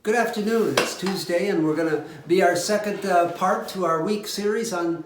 Good afternoon. It's Tuesday, and we're going to be our second part to our week series on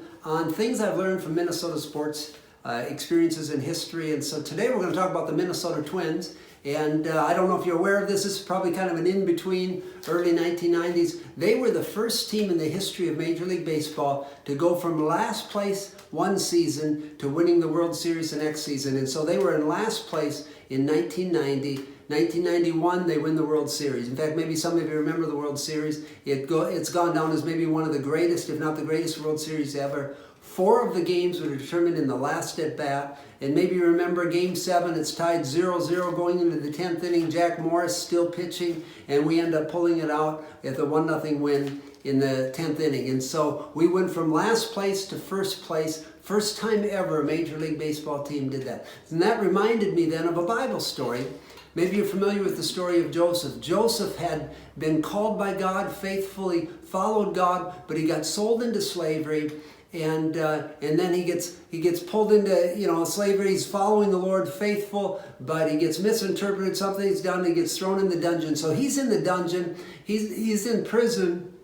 things I've learned from Minnesota sports experiences in history. And so today we're going to talk about the Minnesota Twins. And I don't know if you're aware of this. This is probably kind of an in-between, early 1990s. They were the first team in the history of Major League Baseball to go from last place one season to winning the World Series the next season. And so they were in last place in 1990. 1991, they win the World Series. In fact, maybe some of you remember the World Series. It's gone down as maybe one of the greatest, if not the greatest World Series ever. 4 of the games were determined in the last at-bat. And maybe you remember Game 7, it's tied 0-0 going into the 10th inning. Jack Morris still pitching, and we end up pulling it out at the 1-0 win in the 10th inning. And so we went from last place to first place. First time ever a Major League Baseball team did that. And that reminded me then of a Bible story. Maybe you're familiar with the story of Joseph. Joseph had been called by God, faithfully followed God, but he got sold into slavery, and then he gets pulled into slavery. He's following the Lord, faithful, but he gets misinterpreted. Something's done. He gets thrown in the dungeon. So he's in the dungeon. He's in prison.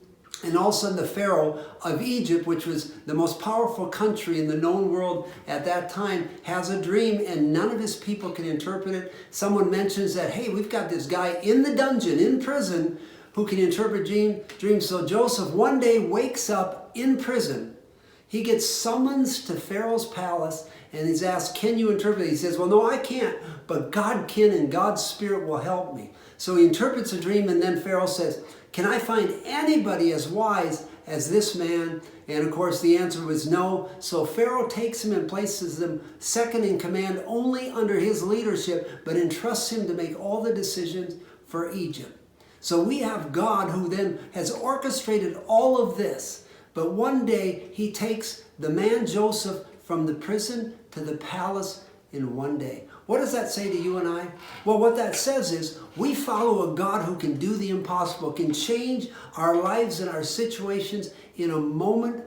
And all of a sudden the Pharaoh of Egypt, which was the most powerful country in the known world at that time, has a dream, and none of his people can interpret it. Someone mentions that, hey, we've got this guy in the dungeon, in prison, who can interpret dreams. So Joseph one day wakes up in prison. He gets summons to Pharaoh's palace, and he's asked, can you interpret it? He says, well, no, I can't, but God can, and God's Spirit will help me. So he interprets a dream, and then Pharaoh says, can I find anybody as wise as this man? And of course the answer was no. So Pharaoh takes him and places him second in command only under his leadership, but entrusts him to make all the decisions for Egypt. So we have God who then has orchestrated all of this. But one day he takes the man Joseph from the prison to the palace in one day. What does that say to you and I? Well, what that says is we follow a God who can do the impossible, can change our lives and our situations in a moment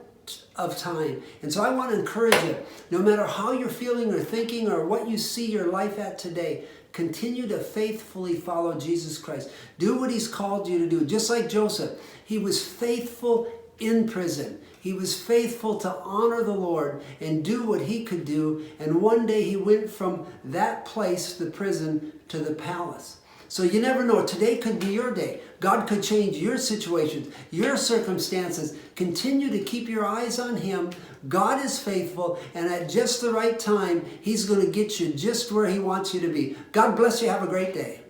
of time. And so I want to encourage you, no matter how you're feeling or thinking or what you see your life at today, continue to faithfully follow Jesus Christ. Do what he's called you to do. Just like Joseph, he was faithful in prison. He was faithful to honor the Lord and do what he could do. And one day he went from that place, the prison, to the palace. So you never know. Today could be your day. God could change your situations, your circumstances. Continue to keep your eyes on him. God is faithful, and at just the right time, he's going to get you just where he wants you to be. God bless you. Have a great day.